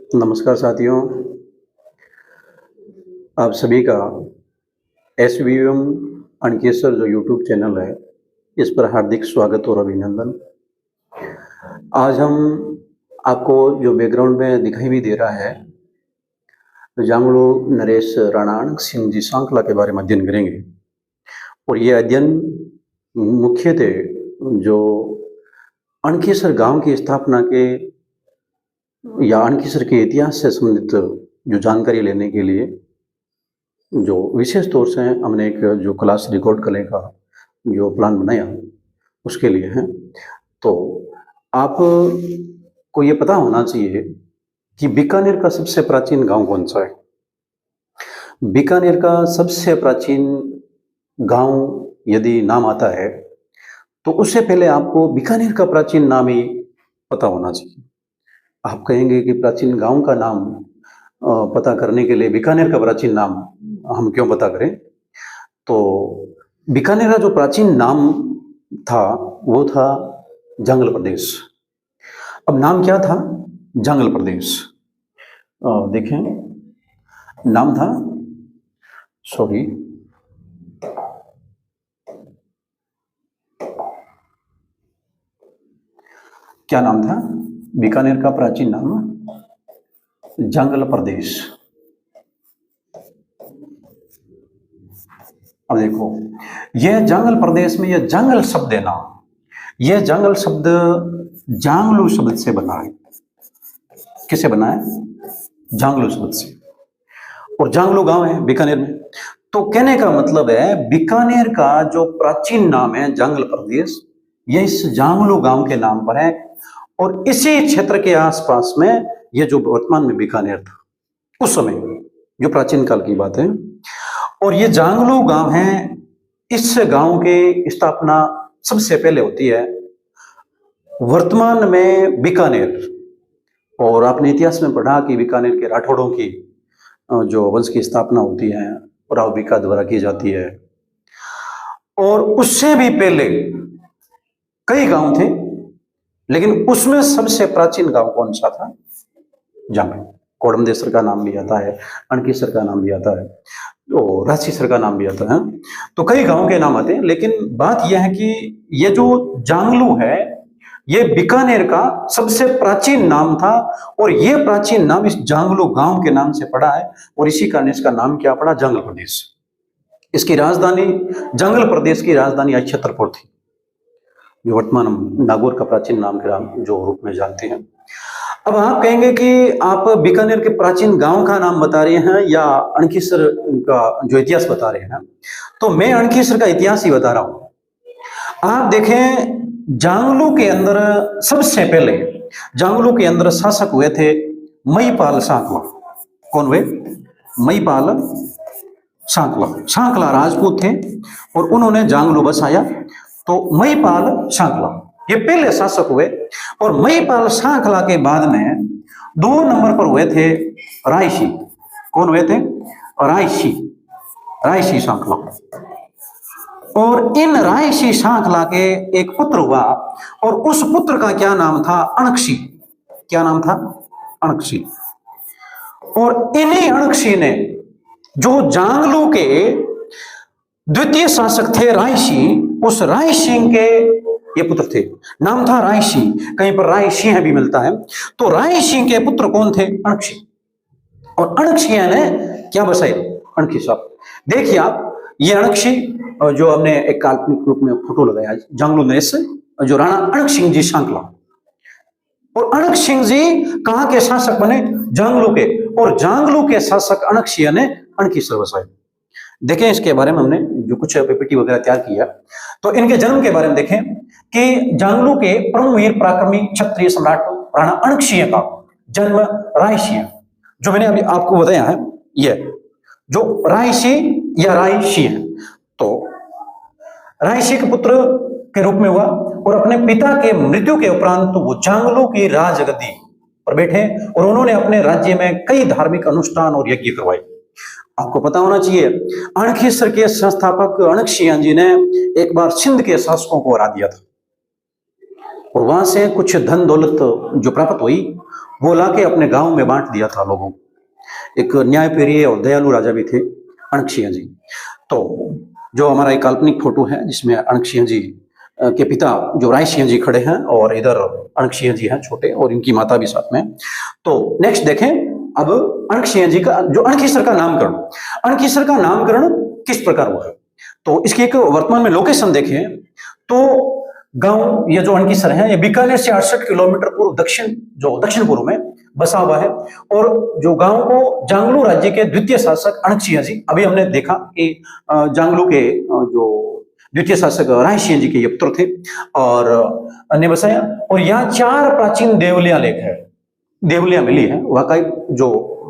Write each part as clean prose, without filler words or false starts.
नमस्कार साथियों, आप सभी का एसवीएम अणकेश्वर जो यूट्यूब चैनल है, इस पर हार्दिक स्वागत और अभिनंदन। आज हम आपको जो बैकग्राउंड में दिखाई भी दे रहा है, जांगड़ू नरेश राणा अणक सिंह जी सांकला के बारे में अध्ययन करेंगे। और ये अध्ययन मुख्यतः जो अणकेश्वर गांव की स्थापना के या अणकेश्वर के इतिहास से संबंधित जो जानकारी लेने के लिए जो विशेष तौर से हमने एक जो क्लास रिकॉर्ड करने का जो प्लान बनाया उसके लिए है। तो आप को ये पता होना चाहिए कि बीकानेर का सबसे प्राचीन गांव कौन सा है। बीकानेर का सबसे प्राचीन गांव यदि नाम आता है तो उससे पहले आपको बीकानेर का प्राचीन नाम ही पता होना चाहिए। आप कहेंगे कि प्राचीन गांव का नाम पता करने के लिए बीकानेर का प्राचीन नाम हम क्यों पता करें। तो बीकानेर का जो प्राचीन नाम था वो था जंगल प्रदेश। अब नाम क्या था? जंगल प्रदेश। देखें, नाम था, सॉरी, क्या नाम था? बीकानेर का प्राचीन नाम जंगल प्रदेश। अब देखो, यह जंगल प्रदेश में यह जंगल शब्द है ना, यह जंगल शब्द जांगलू शब्द से बना है। किससे बना है? जांगलू शब्द से। और जांगलू गांव है बीकानेर में। तो कहने का मतलब है बीकानेर का जो प्राचीन नाम है जंगल प्रदेश, यह इस जांगलू गांव के नाम पर है। और इसी क्षेत्र के आसपास में यह जो वर्तमान में बीकानेर था उस समय, जो प्राचीन काल की बात है। और ये जांगलू गांव है, इस गांव की स्थापना सबसे पहले होती है वर्तमान में बीकानेर। और आपने इतिहास में पढ़ा कि बीकानेर के राठौड़ों की जो वंश की स्थापना होती है राव बीका द्वारा की जाती है। और उससे भी पहले कई गांव थे, लेकिन उसमें सबसे प्राचीन गांव कौन सा था? जांगलू। कोडमदेसर का नाम भी आता है, अणकेश्वर का नाम भी आता है, तो राशीसर का नाम भी आता है। तो कई गांव के नाम आते हैं, लेकिन बात यह है कि ये जो जांगलू है ये बीकानेर का सबसे प्राचीन नाम था। और ये प्राचीन नाम इस जांगलू गांव के नाम से पड़ा है। और इसी कारण इसका नाम क्या पड़ा? जंगल प्रदेश। इसकी राजधानी, जंगल प्रदेश की राजधानी अक्षत्रपुर थी, जो वर्तमान हम नागौर का प्राचीन नाम के जो रूप में जानते हैं। अब आप कहेंगे कि आप बीकानेर के प्राचीन गांव का नाम बता रहे हैं या अणकेश्वर का जो इतिहास बता रहे हैं। तो मैं अणकेश्वर का इतिहास ही बता रहा हूं। आप देखें, जांगलू के अंदर सबसे पहले जांगलू के अंदर शासक हुए थे महिपाल सांकला। कौन हुए? महिपाल सांकला। सांकला राजपूत थे और उन्होंने जांगलू बसाया। तो महिपाल सांकला ये पहले शासक हुए। और महिपाल सांकला के बाद में 2 नंबर पर हुए थे रायसी। कौन हुए थे? रायसी सांकला। और इन रायसी सांकला के एक पुत्र हुआ और उस पुत्र का क्या नाम था? अणक्षी। क्या नाम था? अणक्षी। और इन्हीं अणक्षी ने जो जांगलू के द्वितीय शासक थे रायसी, उस राय सिंह के ये पुत्र थे। नाम था राय सिंह, कहीं पर राय सिंह भी मिलता है। तो राय सिंह के पुत्र कौन थे? अणक्षी। और अणक्षी ने क्या बसाए? अणखी साहब। देखिए आप, ये अणक्षी जो हमने एक काल्पनिक रूप में फोटो लगाया, जांगलू नरेश जो राणा अणक सिंह जी सांकला। और अणक सिंह जी कहां के शासक बने? जांगलू के। और जांगलू के शासक अणक सिंह ने अणकेश्वर बसाए। देखें, इसके बारे में हमने जो कुछ पीपीटी वगैरह तैयार किया। तो इनके जन्म के बारे में देखें कि जांगलू के परम वीर पराक्रमी क्षत्रिय सम्राट राणा अणक सिंह का जन्म राय सिंह, जो मैंने अभी आपको बताया है, यह जो राय सिंह या राय सिंह, तो राय सिंह के पुत्र के रूप में हुआ। और अपने पिता के मृत्यु के उपरांत तो वो जांगलू की राजगद्दी पर बैठे और उन्होंने अपने राज्य में कई धार्मिक अनुष्ठान और यज्ञ करवाए। आपको पता होना चाहिए, अणकेश्वर के संस्थापक अणक सिंह जी ने एक बार सिंध के शासकों को हरा दिया था और वहां से कुछ धन दौलत जो प्राप्त हुई वो लाके अपने गांव में बांट दिया था लोगों को। एक न्यायप्रिय और दयालु राजा भी थे अणक सिंह जी। तो जो हमारा एक काल्पनिक फोटो है जिसमें अणक सिंह जी के पिता जो राय सिंह जी खड़े हैं और इधर अणक सिंह जी हैं छोटे, और इनकी माता भी साथ में। तो नेक्स्ट देखें अब अणक सिंह जी का जो अणखीसर का नामकरण, अणखीसर का नामकरण किस प्रकार हुआ है। तो इसकी एक वर्तमान में लोकेशन देखें तो गांव ये जो अणखीसर है ये बीकानेर से 68 किलोमीटर पूर्व दक्षिण पूर्व में बसा हुआ है। और जो गांव को जांगलू राज्य के द्वितीय शासक अणक सिंह जी, अभी हमने देखा कि जांगलू के जो द्वितीय शासक राय सिंह जी के ये पुत्र थे और ने बसाया। और यहाँ 4 प्राचीन देवलियां लेख है, देवलियां मिली है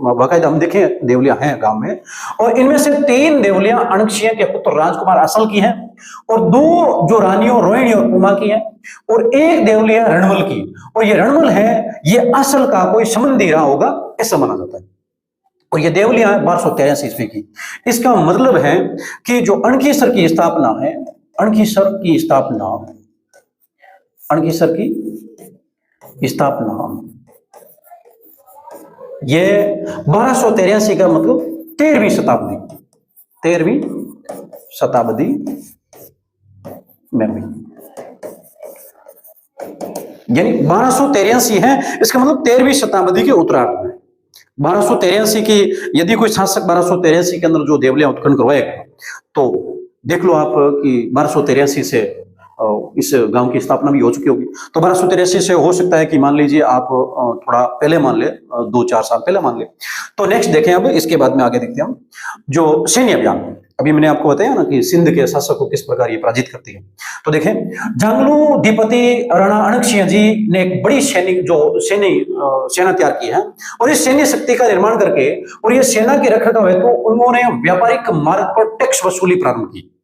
बाकायदा हम देखें देवलियां हैं गांव में। और इनमें से 3 देवलियां अणक सिंह के पुत्र राजकुमार असल की हैं और 2 जो रानियों रोहिणी और उमा की हैं और 1 देवलिया रणवल की। और ये रणवल है ये असल का कोई संबंधी रहा होगा ऐसा माना जाता है। और ये देवलियां 1283 ईस्वी की। इसका मतलब है कि जो अणखीसर की स्थापना है, अणखीसर की स्थापना ये 1283 का मतलब 13वीं शताब्दी में हुई, यानी 1283 है। इसका मतलब 13वीं शताब्दी के उत्तरार्ध में 1283 की यदि कोई शासक 1283 के अंदर जो देवलियां उत्खनन करवाएगा तो देख लो आप कि 1283 से इस गांव की स्थापना भी हो चुकी होगी। तो 1283 से हो सकता है कि मान लीजिए आप थोड़ा पहले मान ले, 2-4 साल पहले मान ले। तो नेक्स्ट देखें अब इसके बाद में आगे देखते हैं हम जो सैन्य अभियान। अभी मैंने आपको बताया ना कि सिंध के शासक को किस प्रकार ये पराजित करती है। तो देखें जांगलू अधिपति राणा अणक सिंह जी ने एक बड़ी सेना तैयार की है और इस सैन्य शक्ति का निर्माण करके और ये सेना के रखरखाव हेतु उन्होंने व्यापारिक मार्ग पर टैक्स वसूली प्रारंभ की।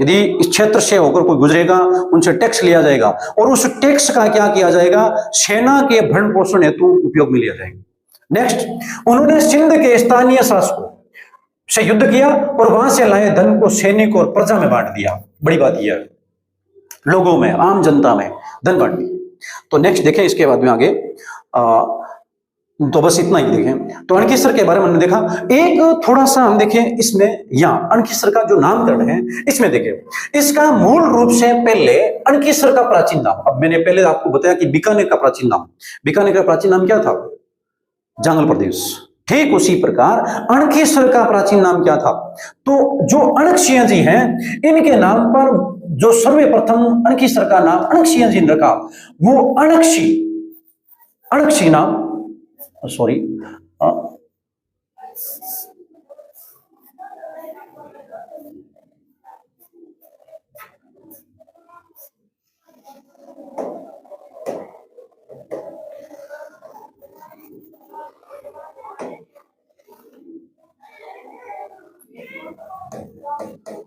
यदि इस क्षेत्र से होकर कोई गुजरेगा उनसे टैक्स लिया जाएगा और उस टैक्स का क्या किया जाएगा, सेना के भरण पोषण हेतु उपयोग में लिया जाएगा। नेक्स्ट उन्होंने सिंध के स्थानीय शासकों से युद्ध किया और वहां से लाए धन को सैनिक और प्रजा में बांट दिया। बड़ी बात यह है, लोगों में, आम जनता में धन बांट दिया। तो नेक्स्ट देखें इसके बाद में आगे तो बस इतना ही देखें। तो अणखीसर के बारे में हमने देखा। एक थोड़ा सा हम देखें इसमें, यहाँ अणखीसर का जो नामकरण है इसमें देखें इसका मूल रूप से पहले अणखीसर का प्राचीन नाम, अब मैंने पहले आपको बताया कि बीकानेर का प्राचीन नाम क्या था, जांगल प्रदेश। ठीक उसी प्रकार अणखीसर का प्राचीन नाम क्या था। तो जो अणक सिंह जी हैं इनके नाम पर जो सर्वप्रथम अणखीसर का नाम अणक सिंह जी ने रखा वो अणक्षी नाम सॉरी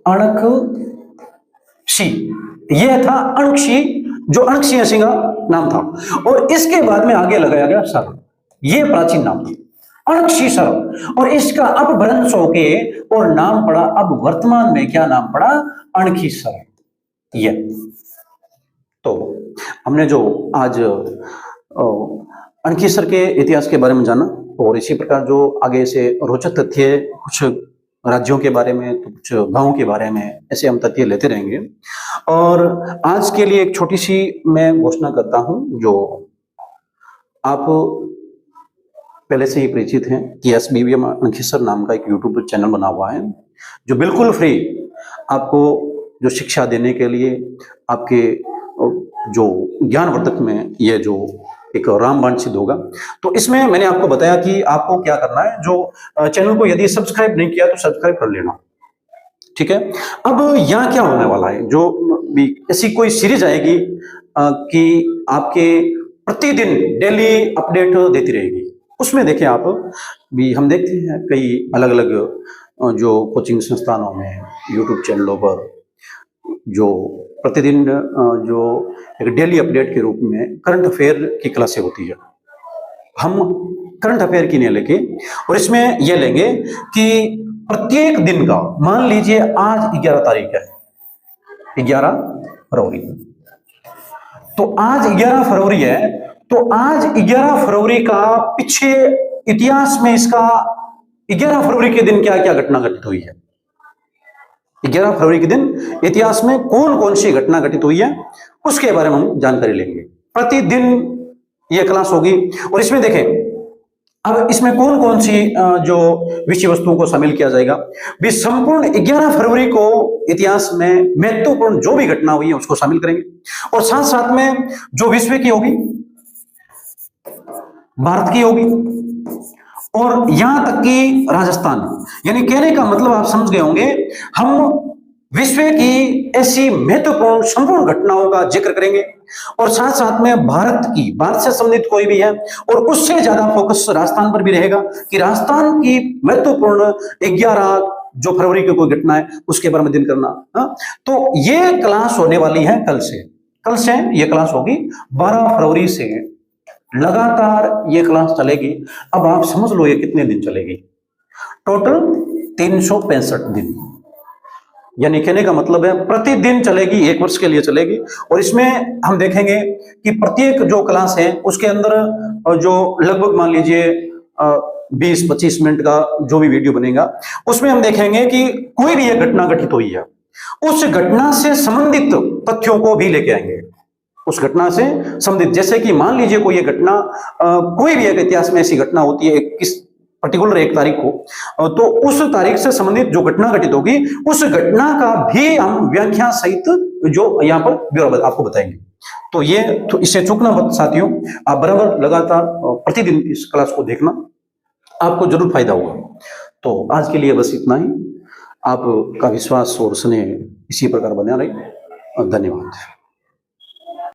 अणक्षी, यह था अणक्षी जो अणक सिंह का नाम था। और इसके बाद में आगे लगाया गया सर, यह प्राचीन नाम था अणक्षी सर, और इसका अपभ्रंश होके और नाम पड़ा, अब वर्तमान में क्या नाम पड़ा, अणखीसर। ये तो हमने जो आज अणखीसर के इतिहास के बारे में जाना और इसी प्रकार जो आगे से रोचक तथ्य कुछ राज्यों के बारे में तो कुछ गांवों के बारे में ऐसे हम तथ्य लेते रहेंगे। और आज के लिए एक छोटी सी मैं घोषणा करता हूं, जो आप पहले से ही परिचित हैं कि SBVM अणखीसर नाम का एक यूट्यूब चैनल बना हुआ है जो बिल्कुल फ्री आपको जो शिक्षा देने के लिए आपके जो ज्ञानवर्धक में ये जो एक रामबाण सिद्ध होगा। तो इसमें मैंने आपको बताया कि आपको क्या करना है, जो चैनल को यदि सब्सक्राइब नहीं किया तो सब्सक्राइब कर लेना, ठीक है। अब यहाँ क्या होने वाला है, जो भी ऐसी कोई सीरीज आएगी कि आपके प्रतिदिन डेली अपडेट देती रहेगी। उसमें देखें आप भी, हम देखते हैं कई अलग अलग जो कोचिंग संस्थानों में यूट्यूब चैनलों पर जो प्रतिदिन जो एक डेली अपडेट के रूप में करंट अफेयर की क्लासें होती है। हम करंट अफेयर की नहीं लेके और इसमें यह लेंगे कि प्रत्येक दिन का, मान लीजिए आज 11 तारीख है, 11 फरवरी, तो आज 11 फरवरी है तो आज 11 फरवरी का पीछे इतिहास में इसका 11 फरवरी के दिन क्या क्या घटना घटित हुई है, 11 फरवरी के दिन इतिहास में कौन कौन सी घटना घटित हुई है उसके बारे में हम जानकारी लेंगे। प्रतिदिन यह क्लास होगी और इसमें देखें अब इसमें कौन कौन सी जो विषय वस्तुओं को शामिल किया जाएगा। भी संपूर्ण 11 फरवरी को इतिहास में महत्वपूर्ण जो भी घटना हुई है उसको शामिल करेंगे और साथ साथ में जो विश्व की होगी, भारत की होगी और यहां तक कि राजस्थान, यानी कहने का मतलब आप समझ गए होंगे, हम विश्व की ऐसी महत्वपूर्ण संपूर्ण घटनाओं का जिक्र करेंगे और साथ साथ में भारत से संबंधित कोई भी है और उससे ज्यादा फोकस राजस्थान पर भी रहेगा कि राजस्थान की महत्वपूर्ण 11 जो फरवरी की कोई घटना है उसके बारे में दिन करना। तो ये क्लास होने वाली है कल से ये क्लास होगी 12 फरवरी से लगातार ये क्लास चलेगी। अब आप समझ लो ये कितने दिन चलेगी, टोटल 365 दिन, यानी कहने का मतलब है प्रतिदिन चलेगी, 1 वर्ष के लिए चलेगी। और इसमें हम देखेंगे कि प्रत्येक जो क्लास है उसके अंदर जो लगभग मान लीजिए 20-25 मिनट का जो भी वीडियो बनेगा उसमें हम देखेंगे कि कोई भी एक घटना घटित हुई है उस घटना से संबंधित तथ्यों को भी लेके आएंगे, उस घटना से संबंधित। जैसे कि मान लीजिए कोई एक घटना, कोई भी एक इतिहास में ऐसी घटना होती है किस पर्टिकुलर एक तारीख को, तो उस तारीख से संबंधित जो घटना घटित होगी उस घटना का भी हम व्याख्या सहित जो यहाँ पर ब्यौरा आपको बताएंगे। तो ये तो इससे चूकना मत साथियों, आप बराबर लगातार प्रतिदिन इस क्लास को देखना, आपको जरूर फायदा होगा। तो आज के लिए बस इतना ही। आपका विश्वास और स्नेह इसी प्रकार बना रहे। धन्यवाद।